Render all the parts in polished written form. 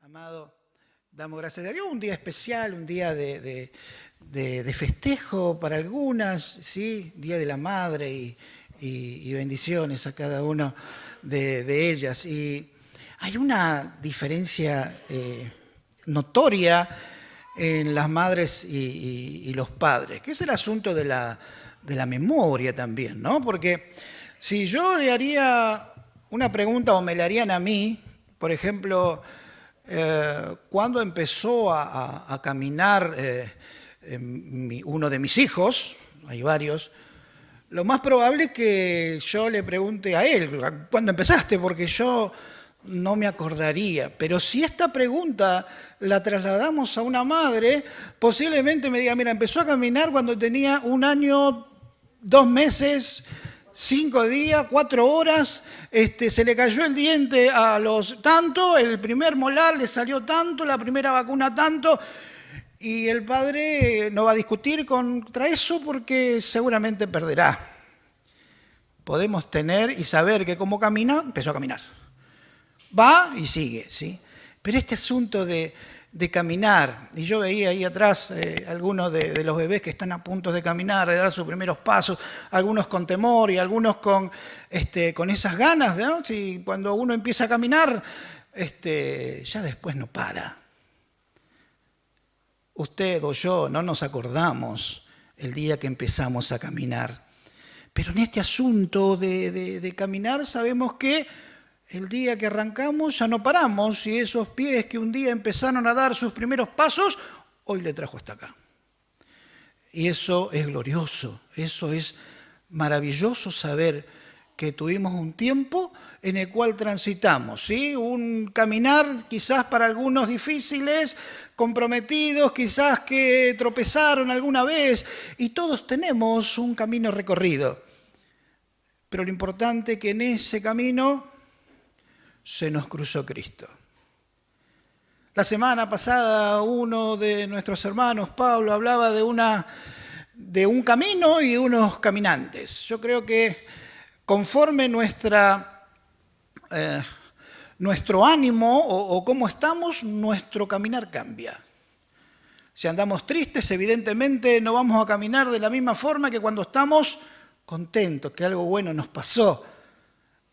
Amado, damos gracias a Dios. Un día especial, un día de festejo para algunas, ¿sí? Día de la Madre y bendiciones a cada una de ellas. Y hay una diferencia notoria en las madres y los padres, que es el asunto de la memoria también, ¿no? Porque si yo le haría una pregunta o me la harían a mí, por ejemplo, cuando empezó a caminar uno de mis hijos, hay varios, lo más probable es que yo le pregunte a él, ¿cuándo empezaste? Porque yo no me acordaría. Pero si esta pregunta la trasladamos a una madre, posiblemente me diga, mira, empezó a caminar cuando tenía 1 año, 2 meses, 5 días, 4 horas, se le cayó el diente a los tanto, el primer molar le salió tanto, la primera vacuna tanto, y el padre no va a discutir contra eso porque seguramente perderá. Podemos tener y saber que como camina, empezó a caminar. Va y sigue, ¿sí? Pero este asunto de caminar, y yo veía ahí atrás algunos de los bebés que están a punto de caminar, de dar sus primeros pasos, algunos con temor y algunos con esas ganas, ¿no? Si cuando uno empieza a caminar, ya después no para. Usted o yo no nos acordamos el día que empezamos a caminar, pero en este asunto de caminar sabemos que el día que arrancamos ya no paramos y esos pies que un día empezaron a dar sus primeros pasos, hoy le trajo hasta acá. Y eso es glorioso, eso es maravilloso saber que tuvimos un tiempo en el cual transitamos, ¿sí? Un caminar quizás para algunos difíciles, comprometidos, quizás que tropezaron alguna vez, y todos tenemos un camino recorrido. Pero lo importante es que en ese camino se nos cruzó Cristo. La semana pasada uno de nuestros hermanos, Pablo, hablaba de un camino y de unos caminantes. Yo creo que conforme nuestro ánimo o cómo estamos, nuestro caminar cambia. Si andamos tristes, evidentemente no vamos a caminar de la misma forma que cuando estamos contentos, que algo bueno nos pasó.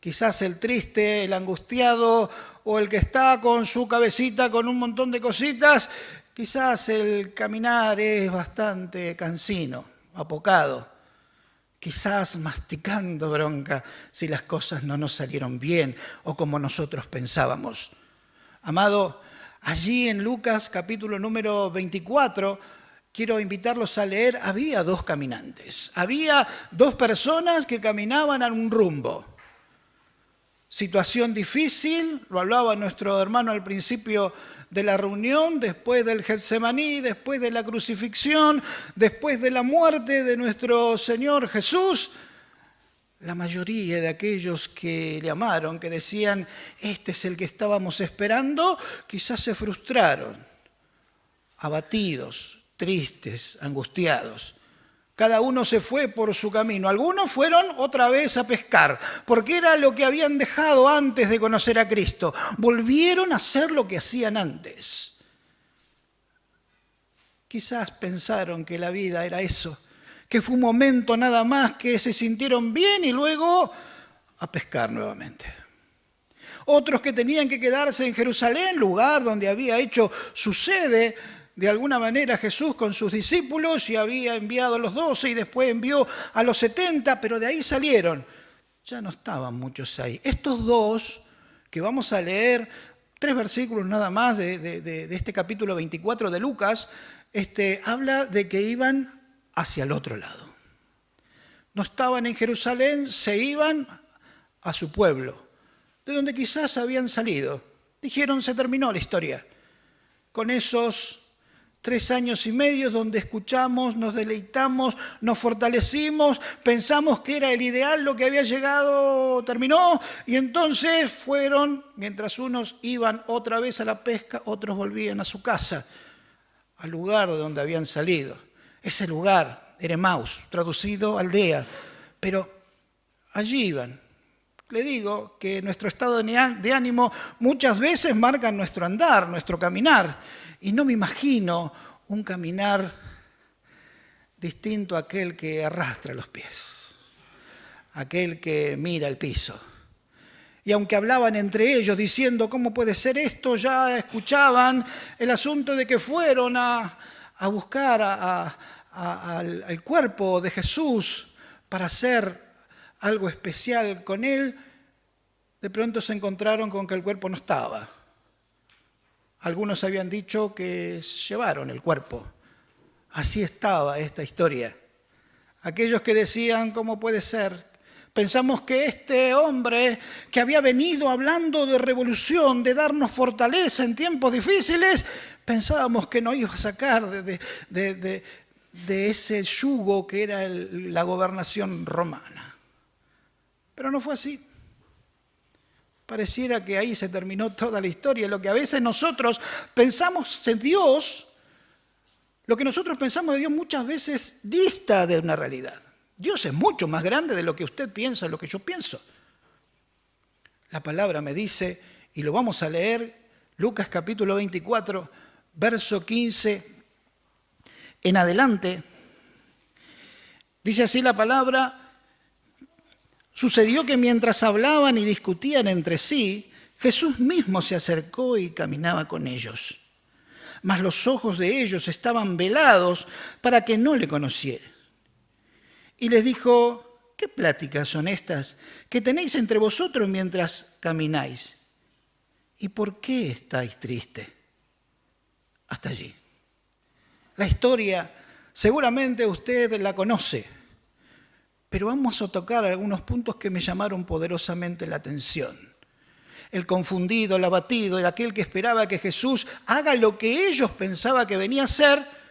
Quizás el triste, el angustiado o el que está con su cabecita con un montón de cositas, quizás el caminar es bastante cansino, apocado. Quizás masticando bronca si las cosas no nos salieron bien o como nosotros pensábamos. Amado, allí en Lucas capítulo número 24, quiero invitarlos a leer, había 2 caminantes. Había 2 personas que caminaban a un rumbo. Situación difícil, lo hablaba nuestro hermano al principio de la reunión, después del Getsemaní, después de la crucifixión, después de la muerte de nuestro Señor Jesús. La mayoría de aquellos que le amaron, que decían, este es el que estábamos esperando, quizás se frustraron, abatidos, tristes, angustiados. Cada uno se fue por su camino. Algunos fueron otra vez a pescar, porque era lo que habían dejado antes de conocer a Cristo. Volvieron a hacer lo que hacían antes. Quizás pensaron que la vida era eso, que fue un momento nada más que se sintieron bien y luego a pescar nuevamente. Otros que tenían que quedarse en Jerusalén, lugar donde había hecho su sede, de alguna manera Jesús con sus discípulos y había enviado a los 12 y después envió a los 70, pero de ahí salieron. Ya no estaban muchos ahí. Estos 2, que vamos a leer 3 versículos nada más de este capítulo 24 de Lucas, habla de que iban hacia el otro lado. No estaban en Jerusalén, se iban a su pueblo, de donde quizás habían salido. Dijeron, se terminó la historia. Con esos 3 años y medio donde escuchamos, nos deleitamos, nos fortalecimos, pensamos que era el ideal, lo que había llegado terminó, y entonces fueron, mientras unos iban otra vez a la pesca, otros volvían a su casa, al lugar de donde habían salido. Ese lugar era Emaús, traducido aldea, pero allí iban, le digo que nuestro estado de ánimo muchas veces marca nuestro andar, nuestro caminar. Y no me imagino un caminar distinto a aquel que arrastra los pies, aquel que mira el piso. Y aunque hablaban entre ellos diciendo, ¿cómo puede ser esto?, ya escuchaban el asunto de que fueron a buscar al cuerpo de Jesús para hacer algo especial con él. De pronto se encontraron con que el cuerpo no estaba. Algunos habían dicho que llevaron el cuerpo. Así estaba esta historia. Aquellos que decían, ¿cómo puede ser? Pensamos que este hombre que había venido hablando de revolución, de darnos fortaleza en tiempos difíciles, pensábamos que nos iba a sacar de ese yugo que era la gobernación romana. Pero no fue así. Pareciera que ahí se terminó toda la historia. Lo que a veces nosotros pensamos en Dios, lo que nosotros pensamos de Dios muchas veces dista de una realidad. Dios es mucho más grande de lo que usted piensa, de lo que yo pienso. La palabra me dice, y lo vamos a leer, Lucas capítulo 24, verso 15 en adelante. Dice así la palabra: sucedió que mientras hablaban y discutían entre sí, Jesús mismo se acercó y caminaba con ellos. Mas los ojos de ellos estaban velados para que no le conocieran. Y les dijo, ¿qué pláticas son estas que tenéis entre vosotros mientras camináis? ¿Y por qué estáis tristes? Hasta allí. La historia seguramente usted la conoce, pero vamos a tocar algunos puntos que me llamaron poderosamente la atención. El confundido, el abatido, el aquel que esperaba que Jesús haga lo que ellos pensaban que venía a hacer,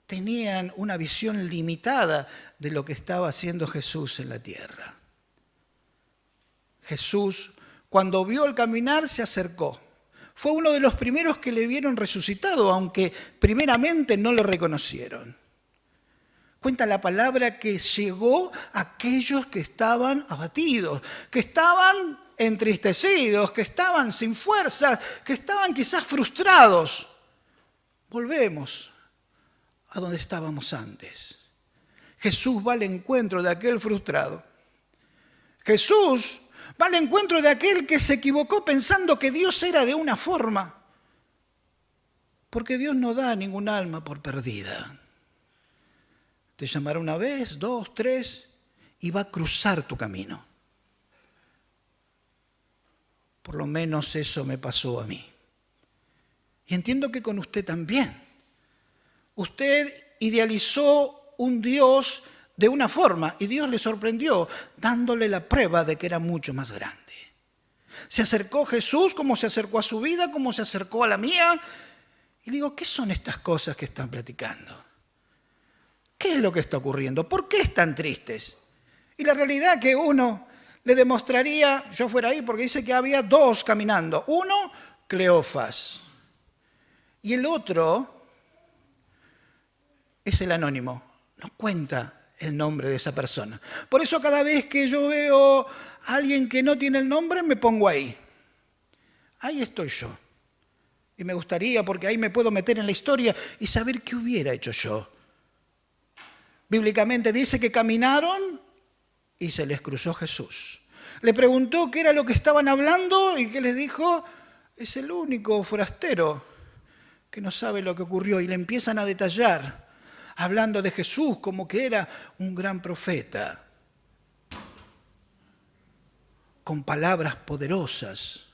tenían una visión limitada de lo que estaba haciendo Jesús en la tierra. Jesús, cuando vio el caminar, se acercó. Fue uno de los primeros que le vieron resucitado, aunque primeramente no lo reconocieron. Cuenta la palabra que llegó a aquellos que estaban abatidos, que estaban entristecidos, que estaban sin fuerzas, que estaban quizás frustrados. Volvemos a donde estábamos antes. Jesús va al encuentro de aquel frustrado. Jesús va al encuentro de aquel que se equivocó pensando que Dios era de una forma. Porque Dios no da ningún alma por perdida. Te llamará una vez, dos, tres, y va a cruzar tu camino. Por lo menos eso me pasó a mí. Y entiendo que con usted también. Usted idealizó un Dios de una forma y Dios le sorprendió dándole la prueba de que era mucho más grande. Se acercó Jesús como se acercó a su vida, como se acercó a la mía. Y digo, ¿qué son estas cosas que están platicando? ¿Qué es lo que está ocurriendo? ¿Por qué están tristes? Y la realidad que uno le demostraría, yo fuera ahí, porque dice que había dos caminando. Uno, Cleofas. Y el otro es el anónimo. No cuenta el nombre de esa persona. Por eso cada vez que yo veo a alguien que no tiene el nombre, me pongo ahí. Ahí estoy yo. Y me gustaría, porque ahí me puedo meter en la historia y saber qué hubiera hecho yo. Bíblicamente dice que caminaron y se les cruzó Jesús. Le preguntó qué era lo que estaban hablando y que les dijo, es el único forastero que no sabe lo que ocurrió. Y le empiezan a detallar, hablando de Jesús como que era un gran profeta, con palabras poderosas,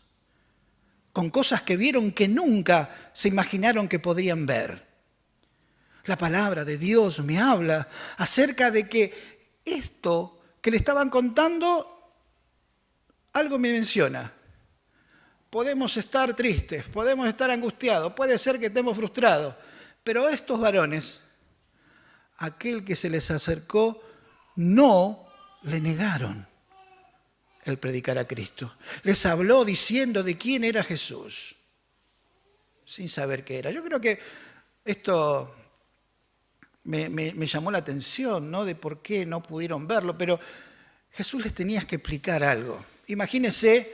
con cosas que vieron que nunca se imaginaron que podrían ver. La palabra de Dios me habla acerca de que esto que le estaban contando, algo me menciona. Podemos estar tristes, podemos estar angustiados, puede ser que estemos frustrados, pero estos varones, aquel que se les acercó, no le negaron el predicar a Cristo. Les habló diciendo de quién era Jesús, sin saber qué era. Yo creo que esto me llamó la atención, ¿no? De por qué no pudieron verlo, pero Jesús les tenía que explicar algo. Imagínese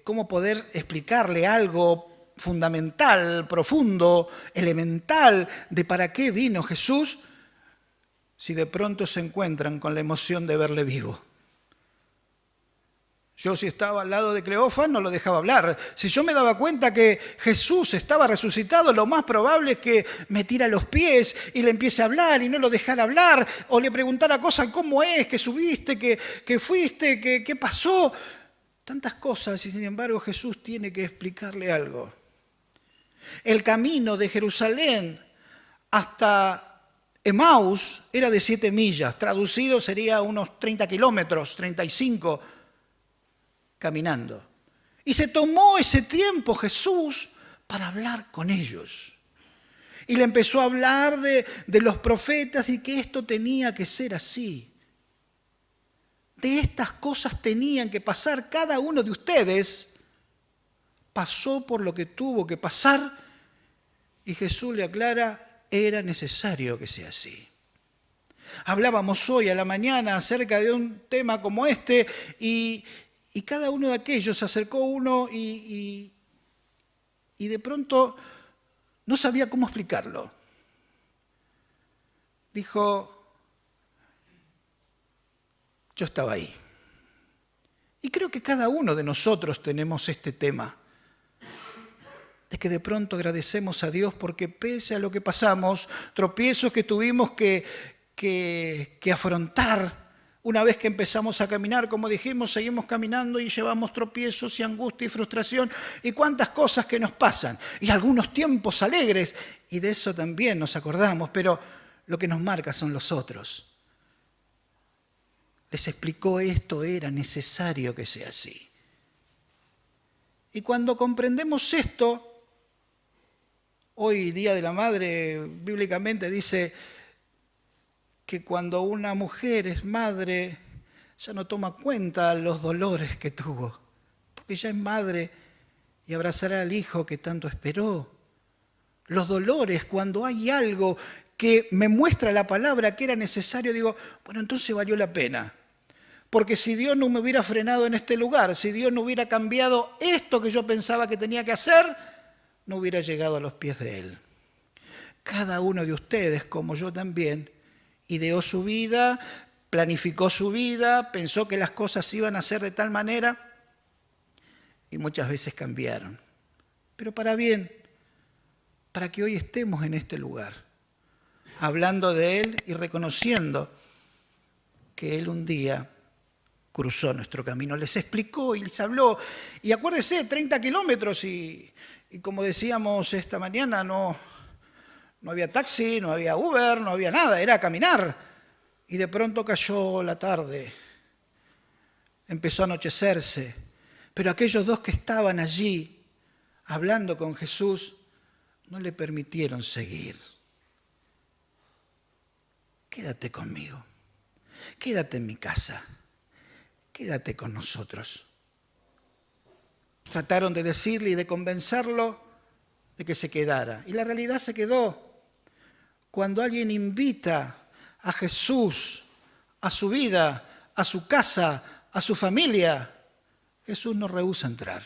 cómo poder explicarle algo fundamental, profundo, elemental de para qué vino Jesús si de pronto se encuentran con la emoción de verle vivo. Yo, si estaba al lado de Cleofas, no lo dejaba hablar. Si yo me daba cuenta que Jesús estaba resucitado, lo más probable es que me tira los pies y le empiece a hablar y no lo dejara hablar, o le preguntara cosas, ¿cómo es? ¿Que subiste? ¿Que fuiste? ¿Qué pasó? Tantas cosas, y sin embargo Jesús tiene que explicarle algo. El camino de Jerusalén hasta Emaús era de 7 millas, traducido sería unos 30 kilómetros, 35 caminando. Y se tomó ese tiempo Jesús para hablar con ellos. Y le empezó a hablar de los profetas y que esto tenía que ser así. De estas cosas tenían que pasar. Cada uno de ustedes pasó por lo que tuvo que pasar y Jesús le aclara, era necesario que sea así. Hablábamos hoy a la mañana acerca de un tema como este y cada uno de aquellos se acercó uno y de pronto no sabía cómo explicarlo. Dijo, yo estaba ahí. Y creo que cada uno de nosotros tenemos este tema, de que de pronto agradecemos a Dios porque pese a lo que pasamos, tropiezos que tuvimos que afrontar, una vez que empezamos a caminar, como dijimos, seguimos caminando y llevamos tropiezos y angustia y frustración y cuántas cosas que nos pasan. Y algunos tiempos alegres, y de eso también nos acordamos, pero lo que nos marca son los otros. Les explicó esto, era necesario que sea así. Y cuando comprendemos esto, hoy, Día de la Madre, bíblicamente dice que cuando una mujer es madre, ya no toma cuenta los dolores que tuvo, porque ya es madre y abrazará al hijo que tanto esperó. Los dolores, cuando hay algo que me muestra la palabra que era necesario, digo, bueno, entonces valió la pena. Porque si Dios no me hubiera frenado en este lugar, si Dios no hubiera cambiado esto que yo pensaba que tenía que hacer, no hubiera llegado a los pies de Él. Cada uno de ustedes, como yo también, ideó su vida, planificó su vida, pensó que las cosas iban a ser de tal manera y muchas veces cambiaron. Pero para bien, para que hoy estemos en este lugar, hablando de Él y reconociendo que Él un día cruzó nuestro camino, les explicó y les habló. Y acuérdese, 30 kilómetros y como decíamos esta mañana, no había taxi, no había Uber, no había nada, era caminar. Y de pronto cayó la tarde, empezó a anochecerse, pero aquellos dos que estaban allí hablando con Jesús no le permitieron seguir. Quédate conmigo, quédate en mi casa, quédate con nosotros. Trataron de decirle y de convencerlo de que se quedara. Y la realidad se quedó. Cuando alguien invita a Jesús a su vida, a su casa, a su familia, Jesús no rehúsa entrar.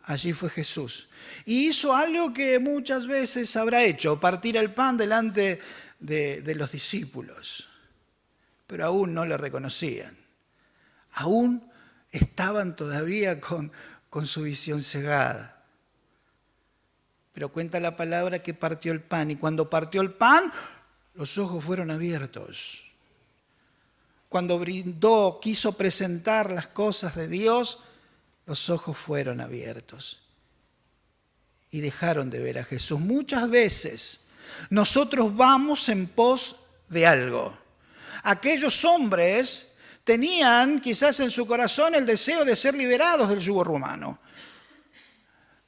Allí fue Jesús. Y hizo algo que muchas veces habrá hecho, partir el pan delante de los discípulos. Pero aún no le reconocían. Aún estaban todavía con su visión cegada. Pero cuenta la palabra que partió el pan, y cuando partió el pan, los ojos fueron abiertos. Cuando brindó, quiso presentar las cosas de Dios, los ojos fueron abiertos. Y dejaron de ver a Jesús. Muchas veces nosotros vamos en pos de algo. Aquellos hombres tenían quizás en su corazón el deseo de ser liberados del yugo romano,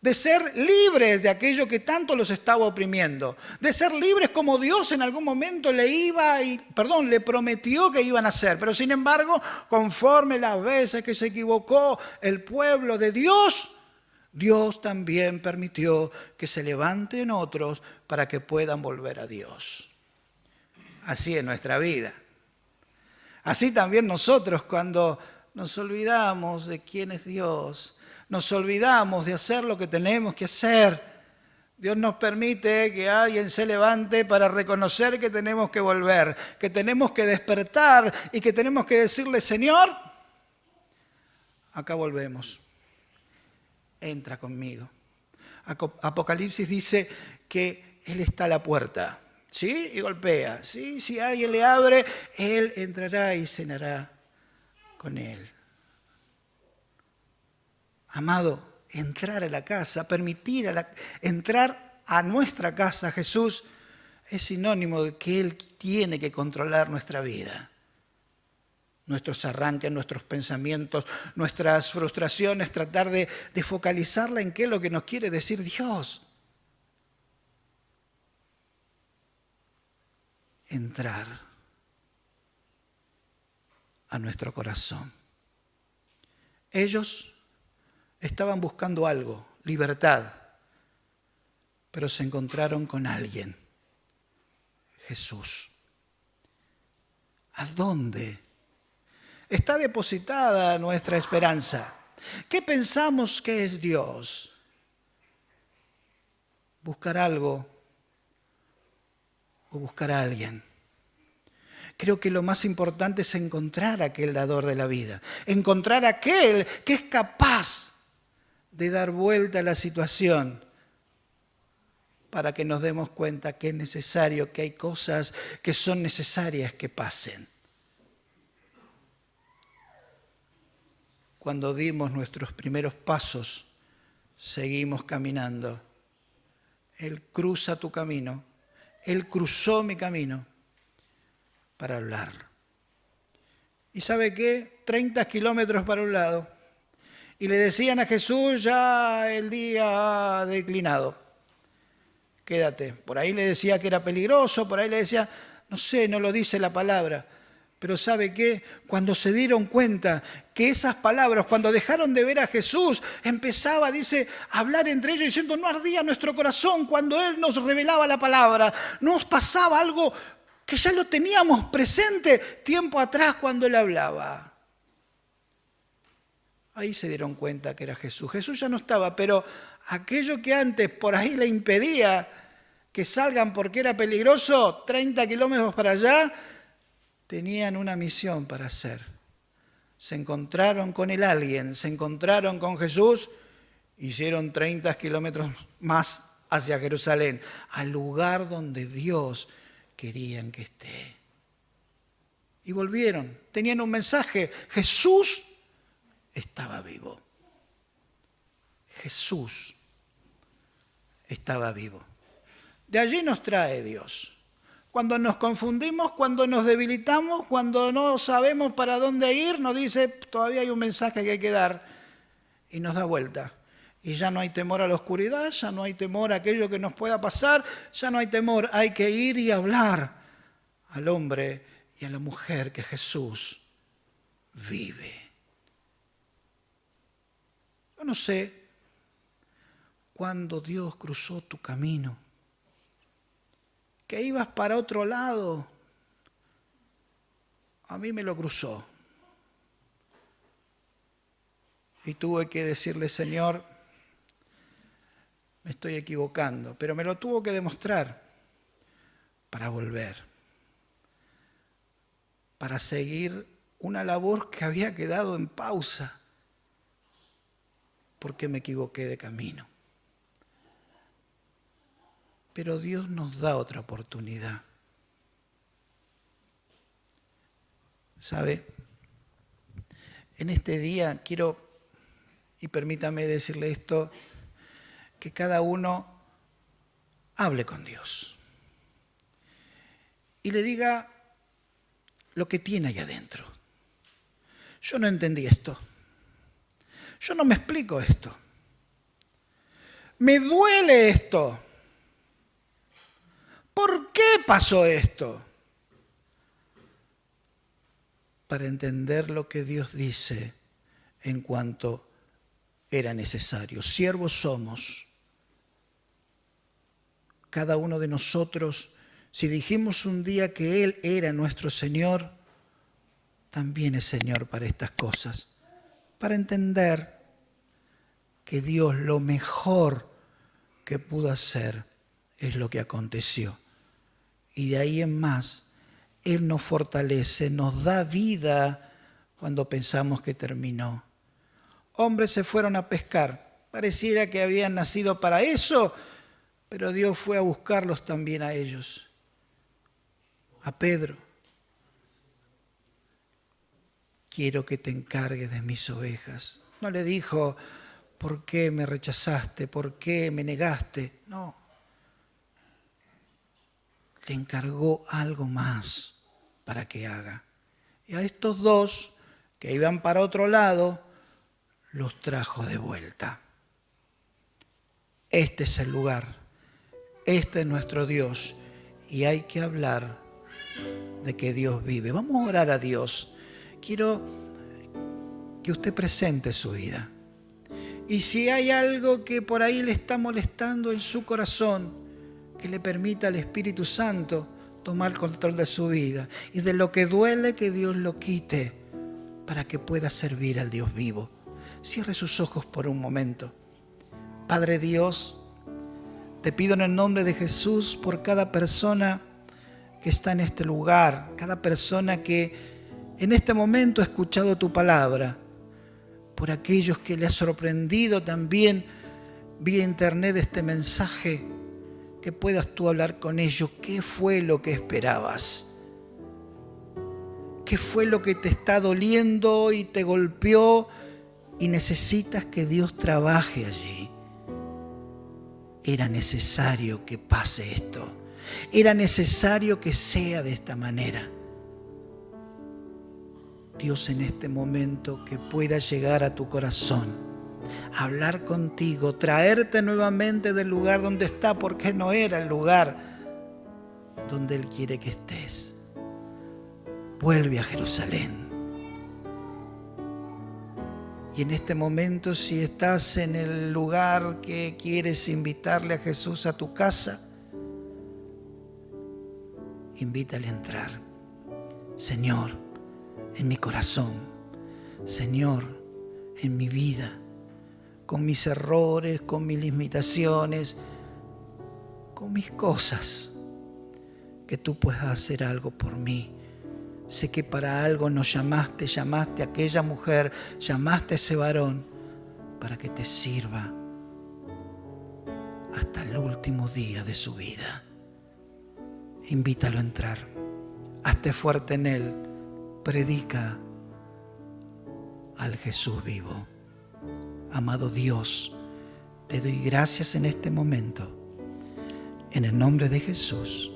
de ser libres de aquello que tanto los estaba oprimiendo, de ser libres como Dios en algún momento le prometió que iban a ser. Pero sin embargo, conforme las veces que se equivocó el pueblo de Dios, Dios también permitió que se levanten otros para que puedan volver a Dios. Así es nuestra vida. Así también nosotros, cuando nos olvidamos de quién es Dios, nos olvidamos de hacer lo que tenemos que hacer. Dios nos permite que alguien se levante para reconocer que tenemos que volver, que tenemos que despertar y que tenemos que decirle, Señor, acá volvemos, entra conmigo. Apocalipsis dice que Él está a la puerta, ¿sí? Y golpea, ¿sí? Si alguien le abre, Él entrará y cenará con Él. Amado, entrar a la casa, permitir entrar a nuestra casa, Jesús, es sinónimo de que Él tiene que controlar nuestra vida. Nuestros arranques, nuestros pensamientos, nuestras frustraciones, tratar de focalizarla en qué es lo que nos quiere decir Dios. Entrar a nuestro corazón. Ellos estaban buscando algo, libertad, pero se encontraron con alguien, Jesús. ¿A dónde está depositada nuestra esperanza? ¿Qué pensamos que es Dios? ¿Buscar algo o buscar a alguien? Creo que lo más importante es encontrar a aquel dador de la vida, encontrar a aquel que es capaz de dar vuelta a la situación para que nos demos cuenta que es necesario, que hay cosas que son necesarias que pasen. Cuando dimos nuestros primeros pasos, seguimos caminando. Él cruza tu camino, Él cruzó mi camino para hablar. ¿Y sabe qué? 30 kilómetros para un lado. Y le decían a Jesús, ya el día ha declinado. Quédate. Por ahí le decía que era peligroso, por ahí le decía, no sé, no lo dice la palabra. Pero ¿sabe qué? Cuando se dieron cuenta que esas palabras, cuando dejaron de ver a Jesús, empezaba, dice, a hablar entre ellos diciendo, no ardía nuestro corazón cuando Él nos revelaba la palabra. Nos pasaba algo que ya lo teníamos presente tiempo atrás cuando Él hablaba. Ahí se dieron cuenta que era Jesús. Jesús ya no estaba, pero aquello que antes por ahí le impedía que salgan porque era peligroso, 30 kilómetros para allá, tenían una misión para hacer. Se encontraron con el alguien, se encontraron con Jesús, hicieron 30 kilómetros más hacia Jerusalén, al lugar donde Dios quería que esté. Y volvieron, tenían un mensaje, Jesús estaba vivo. Jesús estaba vivo. De allí nos trae Dios. Cuando nos confundimos, cuando nos debilitamos, cuando no sabemos para dónde ir, nos dice, todavía hay un mensaje que hay que dar. Y nos da vuelta. Y ya no hay temor a la oscuridad, ya no hay temor a aquello que nos pueda pasar, ya no hay temor. Hay que ir y hablar al hombre y a la mujer que Jesús vive. Yo no sé cuándo Dios cruzó tu camino, que ibas para otro lado. A mí me lo cruzó. Y tuve que decirle, Señor, me estoy equivocando. Pero me lo tuvo que demostrar para volver. Para seguir una labor que había quedado en pausa. Porque me equivoqué de camino. Pero Dios nos da otra oportunidad. ¿Sabe? En este día quiero, y permítame decirle esto, que cada uno hable con Dios. Y le diga lo que tiene ahí adentro. Yo no entendí esto. Yo no me explico esto. Me duele esto. ¿Por qué pasó esto? Para entender lo que Dios dice en cuanto era necesario. Siervos somos. Cada uno de nosotros, si dijimos un día que Él era nuestro Señor, también es Señor para estas cosas, para entender que Dios lo mejor que pudo hacer es lo que aconteció. Y de ahí en más, Él nos fortalece, nos da vida cuando pensamos que terminó. Hombres se fueron a pescar, pareciera que habían nacido para eso, pero Dios fue a buscarlos también a ellos. A Pedro: quiero que te encargues de mis ovejas. No le dijo: ¿por qué me rechazaste? ¿Por qué me negaste? No. Le encargó algo más para que haga. Y a estos dos que iban para otro lado, los trajo de vuelta. Este es el lugar, este es nuestro Dios, y hay que hablar de que Dios vive. Vamos a orar a Dios. Quiero que usted presente su vida. Y si hay algo que por ahí le está molestando en su corazón, que le permita al Espíritu Santo tomar control de su vida. Y de lo que duele, que Dios lo quite para que pueda servir al Dios vivo. Cierre sus ojos por un momento. Padre Dios, te pido en el nombre de Jesús por cada persona que está en este lugar, cada persona que en este momento ha escuchado tu palabra, por aquellos que le ha sorprendido también vía internet este mensaje, que puedas tú hablar con ellos. ¿Qué fue lo que esperabas? ¿Qué fue lo que te está doliendo y te golpeó y necesitas que Dios trabaje allí? Era necesario que pase esto. Era necesario que sea de esta manera. Dios, en este momento que pueda llegar a tu corazón, hablar contigo, traerte nuevamente del lugar donde está, porque no era el lugar donde Él quiere que estés. Vuelve a Jerusalén. Y en este momento, si estás en el lugar que quieres invitarle a Jesús a tu casa, invítale a entrar. Señor, en mi corazón, Señor, en mi vida, con mis errores, con mis limitaciones, con mis cosas, que tú puedas hacer algo por mí. Sé que para algo nos llamaste a aquella mujer, llamaste a ese varón para que te sirva hasta el último día de su vida. Invítalo a entrar, hazte fuerte en Él, predica al Jesús vivo. Amado Dios, te doy gracias en este momento, en el nombre de Jesús.